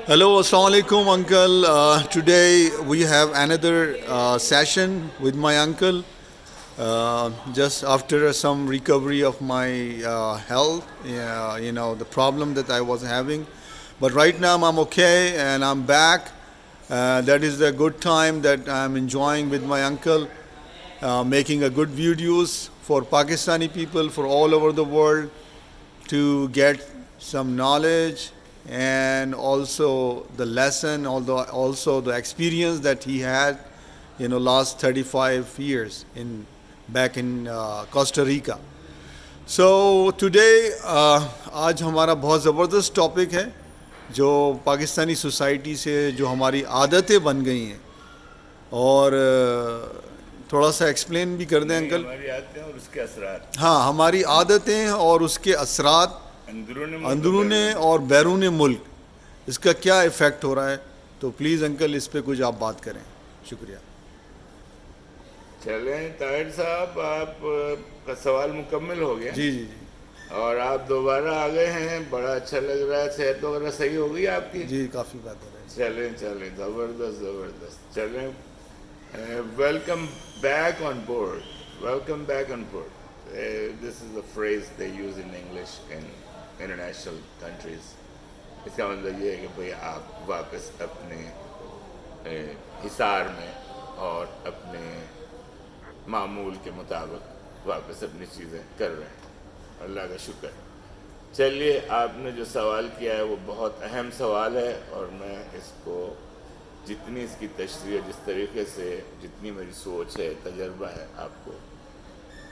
Hello, assalamu alaikum, uncle. Today we have another session with my uncle. Just after some recovery of my health, the problem that I was having. But right now I'm okay and I'm back. That is the good time that I'm enjoying with my uncle, making a good videos for Pakistani people for all over the world to get some knowledge and also the lesson, although also the experience that he had, last 35 years in back in Costa Rica. So today آج ہمارا بہت زبردست topic ہے جو Pakistani society سے جو ہماری عادتیں بن گئی ہیں اور تھوڑا سا ایکسپلین بھی کر دیں انکل. ہماری عادتیں اور اس کے اثرات. ہاں ہماری عادتیں اور اس کے اثرات اندرون اور بیرون ملک اس کا کیا ایفیکٹ ہو رہا ہے. تو پلیز انکل اس پہ کچھ آپ بات کریں. شکریہ. چلیں طاہر صاحب، آپ کا سوال مکمل ہو گیا. جی جی جی اور آپ دوبارہ آ گئے ہیں، بڑا اچھا لگ رہا ہے. صحت وغیرہ صحیح ہو گئی آپ کی؟ جی کافی بات ہو رہی ہے. چلیں زبردست زبردست. چلیں welcome back on board. Welcome back on board. This is the phrase they use in English in international countries. اس کا مطلب یہ ہے کہ بھئی آپ واپس اپنے حصار میں اور اپنے معمول کے مطابق واپس اپنی چیزیں کر رہے ہیں. اللہ کا شکر. چلیے، آپ نے جو سوال کیا ہے وہ بہت اہم سوال ہے، اور میں اس کو جتنی اس کی تشریح، جس طریقے سے جتنی میری سوچ ہے، تجربہ ہے، آپ کو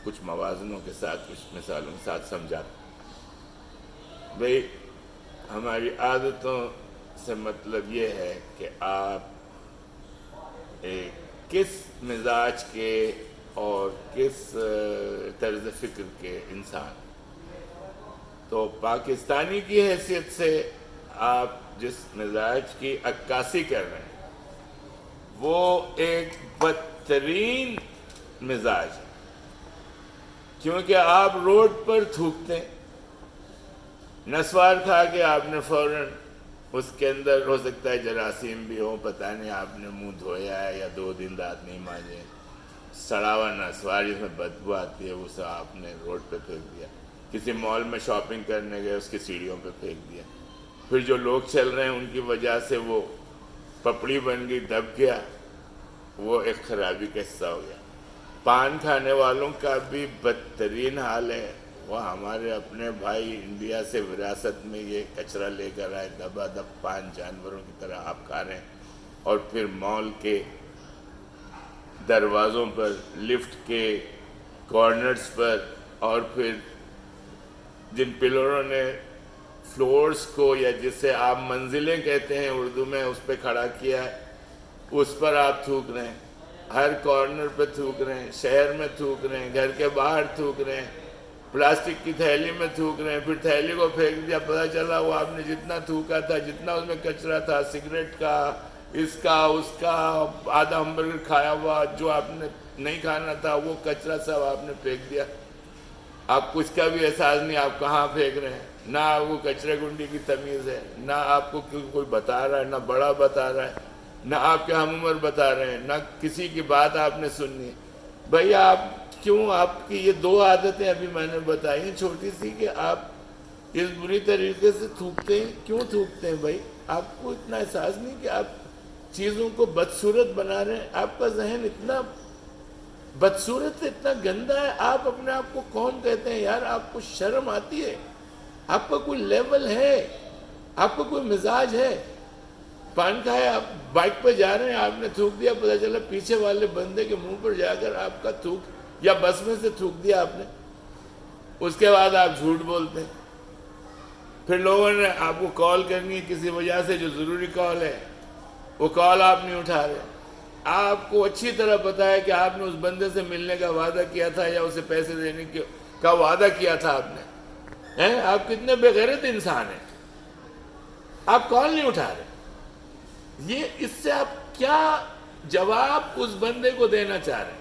کچھ موازنوں کے ساتھ، کچھ مثالوں کے ساتھ سمجھاتا ہوں. بھئی ہماری عادتوں سے مطلب یہ ہے کہ آپ کس مزاج کے اور کس طرز فکر کے انسان. تو پاکستانی کی حیثیت سے آپ جس مزاج کی عکاسی کر رہے ہیں وہ ایک بدترین مزاج ہے، کیونکہ آپ روڈ پر تھوکتے ہیں. نسوار کھا کے آپ نے فوراً اس کے اندر ہو سکتا ہے جراثیم بھی ہو، پتہ نہیں آپ نے منہ دھویا ہے یا 2 دن دانت نہیں مانجے. سڑا ہوا نسوار جس میں بدبو آتی ہے، اسے آپ نے روڈ پہ پھینک دیا. کسی مال میں شاپنگ کرنے گئے، اس کی سیڑھیوں پہ پھینک دیا. پھر جو لوگ چل رہے ہیں ان کی وجہ سے وہ پپڑی بن گئی، دب گیا. وہ ایک خرابی کا حصہ ہو گیا. پان کھانے والوں کا بھی بدترین حال ہے. وہ ہمارے اپنے بھائی انڈیا سے وراثت میں یہ کچرا لے کر آئے، دبا دب پان جانوروں کی طرح آپ کھا رہے ہیں. اور پھر مال کے دروازوں پر، لفٹ کے کارنرز پر، اور پھر جن پلروں نے فلورز کو، یا جسے آپ منزلیں کہتے ہیں اردو میں، اس پہ کھڑا کیا ہے، اس پر آپ تھوک رہے ہیں. ہر کارنر پہ تھوک رہے ہیں، شہر میں تھوک رہے ہیں، گھر کے باہر تھوک رہے ہیں، پلاسٹک کی تھیلی میں تھوک رہے ہیں. پھر تھیلی کو پھینک دیا، پتہ چلا وہ آپ نے جتنا تھوکا تھا، جتنا اس میں کچرا تھا، سگریٹ کا، اس کا، اس کا، آدھا ہمبرگر کھایا ہوا، جو آپ نے نہیں کھانا تھا وہ کچرا سب آپ نے پھینک دیا. آپ کو اس کا بھی احساس نہیں آپ کہاں پھینک رہے ہیں. نہ آپ کو کچرے کنڈی کی تمیز ہے، نہ آپ کو کوئی بتا رہا ہے، نہ بڑا بتا رہا ہے، نہ آپ کے ہم عمر بتا رہے ہیں، نہ کسی کی بات آپ نے سننی ہے. بھئی آپ کیوں، آپ کی یہ 2 عادتیں ابھی میں نے بتائی ہیں چھوٹی سی، کہ آپ اس بری طریقے سے تھوکتے ہیں. کیوں تھوکتے ہیں بھائی؟ آپ کو اتنا احساس نہیں کہ آپ چیزوں کو بدصورت بنا رہے ہیں؟ آپ کا ذہن اتنا بدصورت ہے، اتنا گندا ہے. آپ اپنے آپ کو کون کہتے ہیں یار؟ آپ کو شرم آتی ہے؟ آپ کا کوئی لیول ہے؟ آپ کا کوئی مزاج ہے؟ پان کھایا، آپ بائک پہ جا رہے ہیں، آپ نے تھوک دیا، پتہ چلا پیچھے والے بندے کے منہ پر جا کر آپ کا تھوک، یا بس میں سے تھوک دیا آپ نے. اس کے بعد آپ جھوٹ بولتے ہیں. پھر لوگوں نے آپ کو کال کرنی ہے کسی وجہ سے، جو ضروری کال ہے، وہ کال آپ نہیں اٹھا رہے. آپ کو اچھی طرح پتا ہے کہ آپ نے اس بندے سے ملنے کا وعدہ کیا تھا، یا اسے پیسے دینے کا وعدہ کیا تھا آپ نے. آپ کتنے بے غیرت انسان ہیں، آپ کال نہیں اٹھا رہے. یہ اس سے آپ کیا جواب اس بندے کو دینا چاہ رہے ہیں؟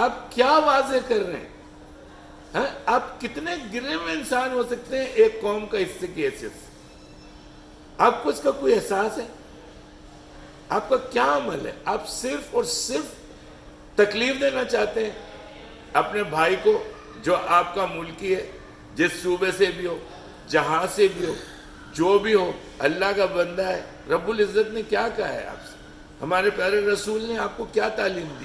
آپ کیا واضح کر رہے ہیں؟ آپ کتنے گرے ہوئے انسان ہو سکتے ہیں ایک قوم کا حصے کی حیثیت سے؟ آپ کو اس کا کوئی احساس ہے؟ آپ کا کیا عمل ہے؟ آپ صرف اور صرف تکلیف دینا چاہتے ہیں اپنے بھائی کو جو آپ کا ملکی ہے، جس صوبے سے بھی ہو، جہاں سے بھی ہو، جو بھی ہو، اللہ کا بندہ ہے۔ رب العزت نے کیا کہا ہے آپ سے؟ ہمارے پیارے رسول نے آپ کو کیا تعلیم دی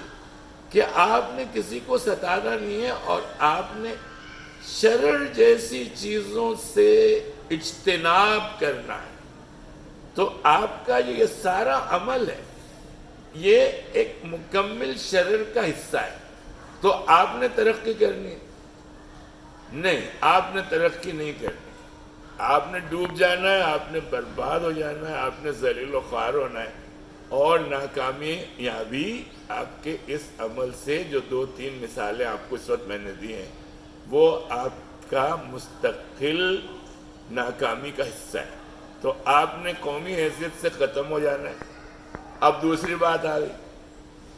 کہ آپ نے کسی کو ستانا نہیں ہے، اور آپ نے شرر جیسی چیزوں سے اجتناب کرنا ہے۔ تو آپ کا یہ سارا عمل ہے، یہ ایک مکمل شرر کا حصہ ہے۔ تو آپ نے ترقی کرنی ہے؟ نہیں، آپ نے ترقی نہیں کرنی، آپ نے ڈوب جانا ہے، آپ نے برباد ہو جانا ہے، آپ نے ذلیل و خوار ہونا ہے، اور ناکامی یہاں بھی آپ کے اس عمل سے جو 2-3 مثالیں آپ کو اس وقت میں نے دی ہیں وہ آپ کا مستقل ناکامی کا حصہ ہے۔ تو آپ نے قومی حیثیت سے ختم ہو جانا ہے۔ اب دوسری بات آ گئی،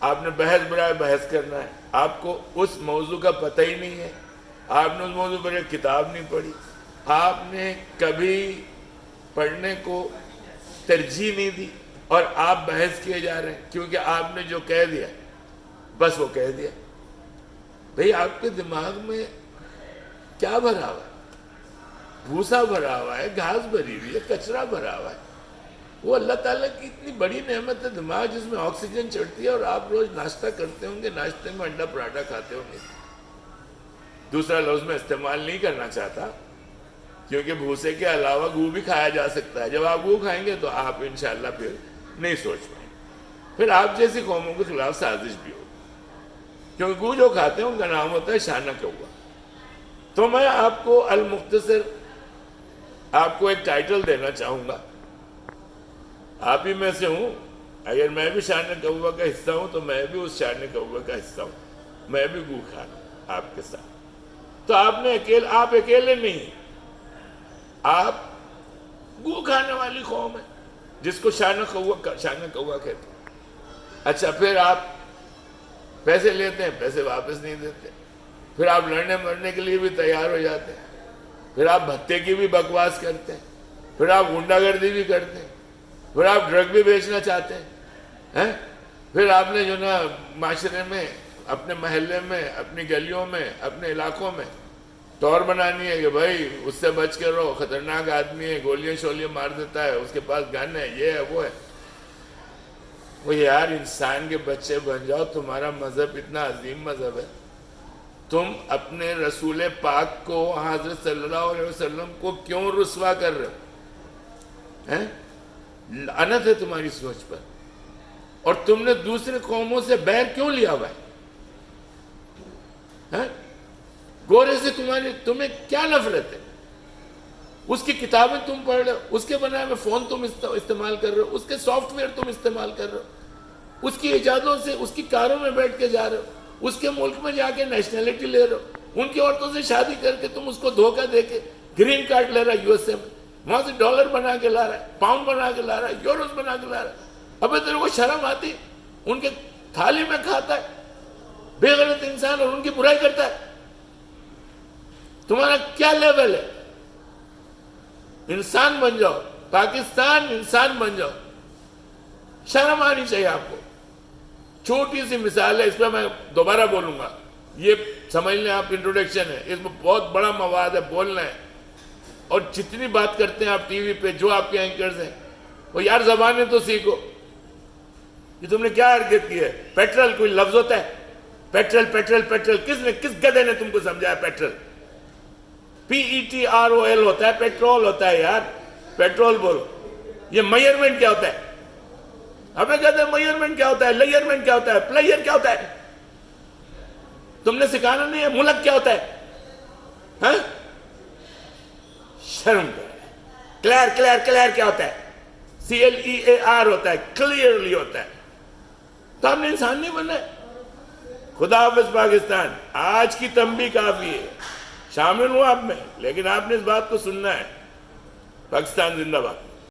آپ نے بحث برائے بحث کرنا ہے، آپ کو اس موضوع کا پتہ ہی نہیں ہے، آپ نے اس موضوع پر ایک کتاب نہیں پڑھی، آپ نے کبھی پڑھنے کو ترجیح نہیں دی، اور آپ بحث کیے جا رہے ہیں کیونکہ آپ نے جو کہہ دیا بس وہ کہہ دیا۔ بھئی آپ کے دماغ میں کیا بھرا ہوا ہے؟ بھوسا بھرا ہوا ہے، گھاس بھری ہوئی ہے، کچرا بھرا ہوا ہے۔ وہ اللہ تعالیٰ کی اتنی بڑی نعمت ہے دماغ، جس میں آکسیجن چڑھتی ہے، اور آپ روز ناشتہ کرتے ہوں گے، ناشتے میں انڈا پراٹھا کھاتے ہوں گے۔ دوسرا لفظ میں استعمال نہیں کرنا چاہتا کیونکہ بھوسے کے علاوہ گو بھی کھایا جا سکتا ہے۔ جب آپ گو کھائیں گے تو آپ انشاءاللہ پھر نہیں سوچ پائیں، پھر آپ جیسی قوموں کے خلاف سازش بھی ہوگی، کیونکہ گو جو کھاتے ہیں ان کا نام ہوتا ہے شانہ کوا۔ تو میں آپ کو المختصر آپ کو ایک ٹائٹل دینا چاہوں گا، آپ ہی میں سے ہوں، اگر میں بھی شانہ کوا کا حصہ ہوں تو میں بھی اس شانہ کوا کا حصہ ہوں، میں بھی گو کھا رہا ہوں آپ کے ساتھ۔ تو آپ اکیلے نہیں، آپ گو کھانے والی قوم ہے جس کو شانہ کوا کہتے ہیں۔ اچھا، پھر آپ پیسے لیتے ہیں، پیسے واپس نہیں دیتے، پھر آپ لڑنے مرنے کے لیے بھی تیار ہو جاتے ہیں، پھر آپ بھتے کی بھی بکواس کرتے ہیں، پھر آپ غنڈہ گردی بھی کرتے ہیں، پھر آپ ڈرگ بھی بیچنا چاہتے ہیں، پھر آپ نے جو نا معاشرے میں، اپنے محلے میں، اپنی گلیوں میں، اپنے علاقوں میں طور بنانی ہے کہ بھائی اس سے بچ کے رہو، خطرناک آدمی ہے، گولیاں شولیاں مار دیتا ہے، اس کے پاس گن ہے، یہ ہے وہ ہے۔ وہ یار انسان کے بچے بن جاؤ، تمہارا مذہب اتنا عظیم مذہب ہے، تم اپنے رسول پاک کو، حضرت صلی اللہ علیہ وسلم کو کیوں رسوا کر رہے ہو؟ لعنت ہے تمہاری سوچ پر۔ اور تم نے دوسرے قوموں سے بیر کیوں لیا ہوا ہے؟ گورے سے تمہیں کیا نفرت ہے؟ اس کی کتابیں تم پڑھ رہے ہو، اس کے بنائے ہوئے فون تم استعمال کر رہے ہو، اس کے سافٹ ویئر تم استعمال کر رہے ہو، اس کی ایجادوں سے اس کی کاروں میں بیٹھ کے جا رہے ہو، اس کے ملک میں جا کے نیشنلٹی لے رہے ہو، ان کی عورتوں سے شادی کر کے تم اس کو دھوکہ دے کے گرین کارڈ لے رہا ہے USA میں، وہاں سے ڈالر بنا کے لا رہا ہے، پاؤنڈ بنا کے لا رہا ہے، یوروز بنا کے لا رہا ہے۔ ابے تیرے کو شرم آتی؟ ان کے تھالی میں کھاتا ہے بے غیرت انسان، اور ان کی برائی کرتا ہے۔ تمہارا کیا لیول ہے؟ انسان بن جاؤ، پاکستان انسان بن جاؤ، شرم آنی چاہیے آپ کو۔ چھوٹی سی مثال ہے، اس پہ میں دوبارہ بولوں گا، یہ سمجھ لیں آپ، انٹروڈکشن ہے، اس میں بہت بڑا مواد ہے، بولنا ہے، اور جتنی بات کرتے ہیں آپ ٹی وی پہ، جو آپ کے اینکرز ہیں، وہ یار زبانیں تو سیکھو۔ یہ تم نے کیا حرکت کی ہے؟ پیٹرول کوئی لفظ ہوتا ہے؟ پیٹرول پیٹرول پیٹرول، کس گدھے نے تم کو سمجھایا پیٹرول؟ PETROL ہوتا ہے، پیٹرول ہوتا ہے یار، پیٹرول بولو۔ یہ میئرمنٹ کیا ہوتا ہے؟ ہمیں کہتے ہیں میئرمنٹ کیا ہوتا ہے، لیئرمنٹ کیا ہوتا ہے، پلیئر کیا ہوتا ہے؟ تم نے سکھانا نہیں ہے۔ ملک کیا ہوتا ہے؟ شرم کر۔ کلیئر کیا ہوتا ہے؟ CLEAR ہوتا ہے، کلیئرلی ہوتا ہے۔ تو ہم نے انسان نہیں بننا ہے۔ خدا حافظ پاکستان، آج کی تنبیہ کافی ہے، شامل ہوں آپ میں، لیکن آپ نے اس بات کو سننا ہے۔ پاکستان زندہ باد۔